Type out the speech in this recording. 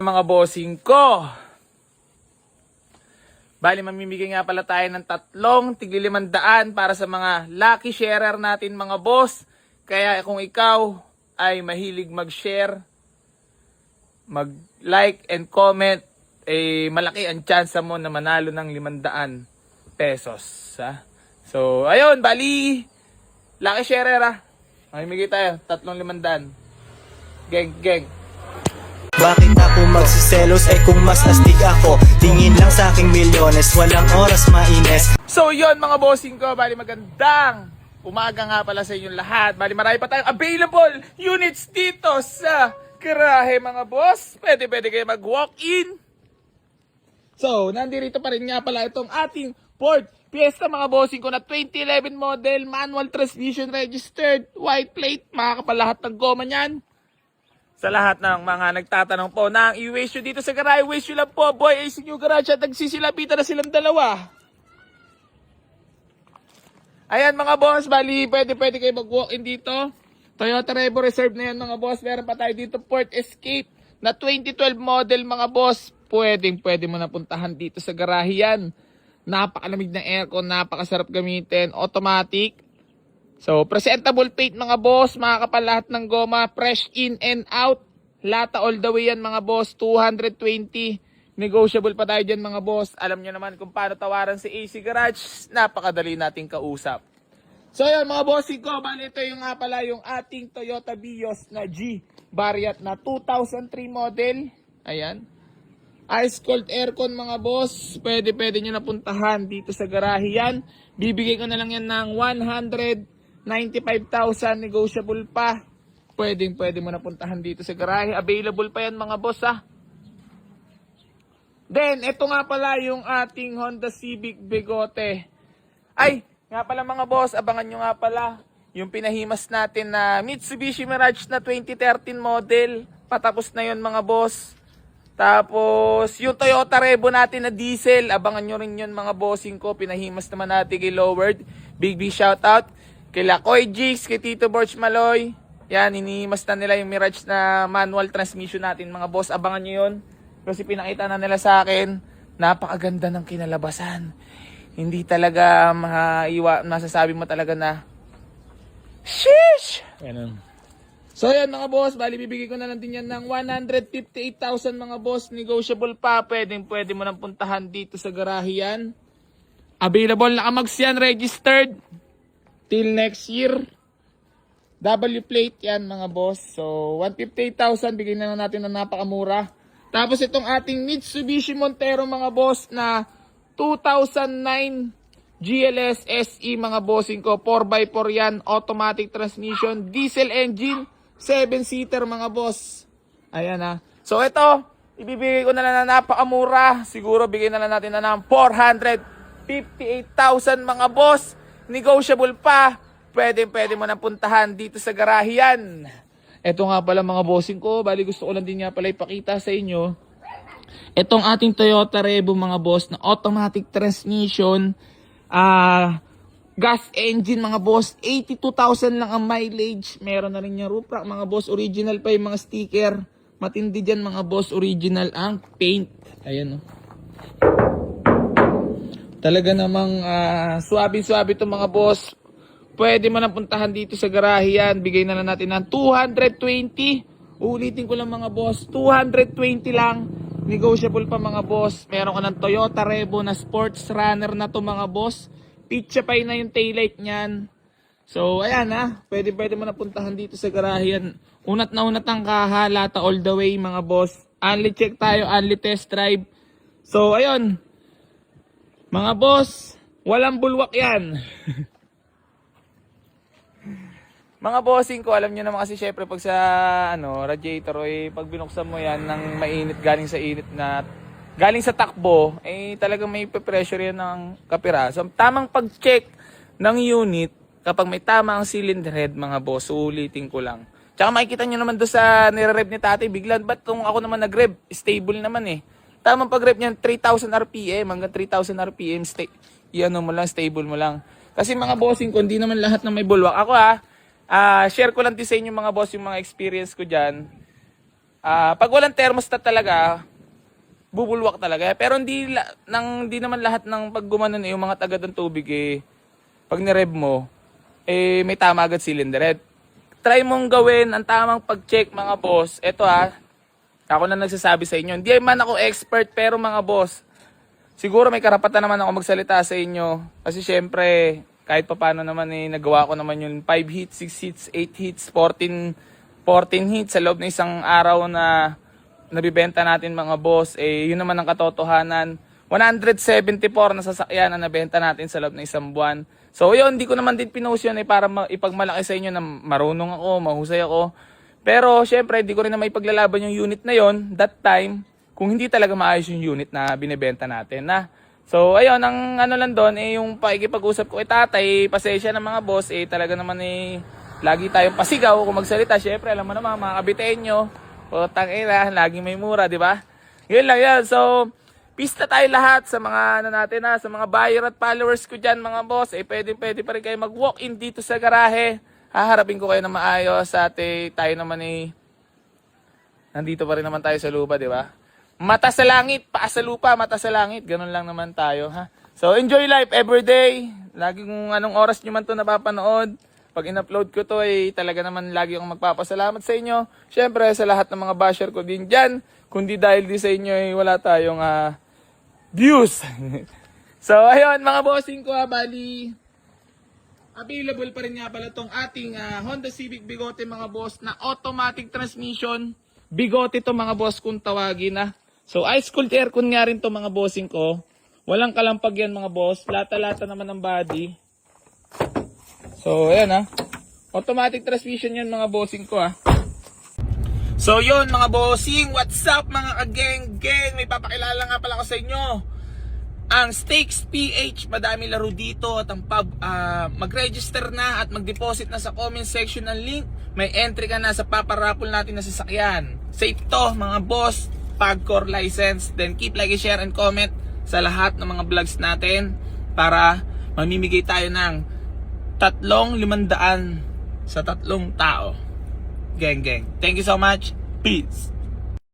Mga bossing ko. Bali, mamimigay nga pala tayo ng 3 tig-500 para sa mga lucky sharer natin mga boss. Kaya kung ikaw ay mahilig mag-share, mag-like and comment, malaki ang chance mo na manalo ng 500 pesos. Ha? So, ayun, bali, lucky sharer Mamimigay tayo, 3 500. Geng. Bakit ako magsiselos kung mas astig ako? Tingin lang sa aking milyones, walang oras maines. So yun mga bossing ko, bali magandang umaga nga pala sa inyong lahat. Bali marami pa tayong available units dito sa garahe mga boss. Pwede kayo mag-walk-in. So nandito pa rin nga pala itong ating Ford Fiesta mga bossing ko na 2011 model, manual transmission registered, white plate, makakapalahat ng goma niyan. Sa lahat ng mga nagtatanong po na i-wish nyo dito sa garahe, wish nyo lang po, Boy Ace New Garage at nagsisilapitan na silang dalawa. Ayan mga boss, bali pwede kayo mag-walk-in dito. Toyota Revo Reserve na yan mga boss. Meron pa tayo dito Ford Escape na 2012 model mga boss. Pwede mo na puntahan dito sa garahe yan. Napakalamig ng aircon, napakasarap gamitin, automatic. So, presentable paint mga boss, makakapal lahat ng goma, fresh in and out. Lata all the way yan mga boss, 220. Negotiable pa tayo dyan mga boss. Alam nyo naman kung paano tawaran si AC Garage, napakadali nating kausap. So yan mga bossing ko, bali ito yung nga pala yung ating Toyota Vios na G Variant na 2003 model. Ayan. Ice cold aircon mga boss, pwede nyo napuntahan dito sa garahe yan. Bibigay ko na lang yan ng 195,000 negotiable pa. Pwede mo napuntahan dito sa garahe. Available pa yan mga boss Then, ito nga pala yung ating Honda Civic Bigote. Ay, nga pala mga boss, abangan nyo nga pala yung pinahimas natin na Mitsubishi Mirage na 2013 model. Patapos na yun mga boss. Tapos, yung Toyota Revo natin na diesel, abangan nyo rin yun mga bossing ko. Pinahimas naman natin kay Loward. Big shoutout. Kay Lakoy Jigs, kay Tito Borch Maloy. Yan, inihimas na nila yung Mirage na manual transmission natin mga boss. Abangan nyo yun. Kasi pinakita na nila sa akin, napakaganda ng kinalabasan. Hindi talaga masasabi mo talaga na, sheesh! Ganun. So yan mga boss, bali bibigay ko na lang din yan ng 158,000 mga boss. Negotiable pa, pwede mo nang puntahan dito sa garahe yan. Available na kamags yan, registered. Till next year. W plate yan mga boss. So 158,000, bigyan na lang natin ng napakamura. Tapos itong ating Mitsubishi Montero mga boss na 2009 GLS SE mga bossing ko. 4x4 yan, automatic transmission, diesel engine, 7-seater mga boss. Ayan So ito, ibibigay ko na lang na napakamura. Siguro bigyan na lang natin na ng 458,000 mga boss. Negotiable pa. Pwede mo na puntahan dito sa garahe yan. Ito nga pala mga bossing ko, bali gusto ko lang din nga pala ipakita sa inyo. Itong ating Toyota Revo mga boss na automatic transmission, gas engine mga boss, 82,000 lang ang mileage. Meron na rin yung roof rack mga boss, original pa yung mga sticker. Matindi dyan mga boss, original ang paint. Ayan Talaga namang suabe-suabe itong mga boss. Pwede mo nang puntahan dito sa garahe yan. Bigay na lang natin ng 220. Ulitin ko lang mga boss. 220 lang. Negotiable pa mga boss. Meron ka ng Toyota Revo na sports runner na to mga boss. Pitcha pa na yung taillight niyan. So ayan Pwede mo na puntahan dito sa garahe yan. Unat ang kahalata all the way mga boss. Only check tayo. Only test drive. So ayun. Mga boss. Walang bulwak yan. Mga bossing ko, alam nyo naman kasi syempre pag sa radiator pag binuksan mo yan ng mainit galing sa takbo, talagang may pressure yan ng kapira. So tamang pag-check ng unit kapag may tamang cylinder head mga boss, ulitin ko lang. Tsaka makikita nyo naman doon sa nire-rev ni tatay, biglan ba't kung ako naman nag-rev, stable naman Tamang pag-rev niyan 3,000 RPM hanggang 3,000 RPM, stable mo lang. Kasi mga bossing ko, hindi naman lahat na may bulwak. Ako share ko lang din sa inyo mga boss yung mga experience ko dyan. Pag walang thermostat talaga, bubulwak talaga. Pero hindi naman lahat ng pag gumanon yung mga taga ng tubig pag ni-rev mo, may tama agad cylinder head. Try mong gawin ang tamang pag-check mga boss. Ito ako na nagsasabi sa inyo. Hindi man ako expert pero mga boss, siguro may karapatan naman ako magsalita sa inyo. Kasi syempre, kahit paano naman nagawa ko naman yung 5 hits, 6 hits, 8 hits, 14 hits sa loob ng isang araw na nabibenta natin mga boss. Yun naman ang katotohanan. 174 na sasakyan na nabenta natin sa loob ng isang buwan. So yun, hindi ko naman din pinost yun para ipagmalaki sa inyo na marunong ako, mahusay ako. Pero syempre, hindi ko rin na maipaglalaban yung unit na yon that time kung hindi talaga maayos yung unit na binibenta natin. So ayun, ang ano lang doon, yung pakikipag-usap ko tatay, pasensya ng mga boss, talaga naman lagi tayong pasigaw kung magsalita. Syempre, alam mo naman, mga kabitenyo, putang ina, laging may mura, di ba? Yun lang yan. So, pista tayo lahat sa mga natin sa mga buyer at followers ko dyan mga boss. Pwede pa rin kayo mag-walk-in dito sa garahe. Haharapin ko kayo na maayos. Tayo naman nandito pa rin naman tayo sa lupa, di ba? Mata sa langit, paa sa lupa, mata sa langit. Ganun lang naman tayo, ha? So, enjoy life everyday. Lagi kung anong oras nyo man to napapanood. Pag in-upload ko to talaga naman lagi akong magpapasalamat sa inyo. Syempre sa lahat ng mga basher ko din dyan. Kundi dahil di sa inyo wala tayong views. So ayun mga bossing ko bali available pa rin nga pala tong ating Honda Civic Bigote mga boss na automatic transmission. Bigote to mga boss kung tawagin So ice cold aircon nga rin to mga bossing ko. Walang kalampag yan mga boss. Lata-lata naman ng body. So, ayan automatic transmission yan mga bossing ko So, yun mga bossing. What's up mga kageng-geng? May papakilala nga pala ko sa inyo. Ang Stakes PH, madami laro dito. At ang mag-register na at mag-deposit na sa comment section ng link. May entry ka na sa paparapol natin na sasakyan. Safe to mga boss. Pagcore license. Then keep like, share, and comment sa lahat ng mga vlogs natin. Para mamimigay tayo ng 3,500 sa 3 tao. Geng. Thank you so much. Peace.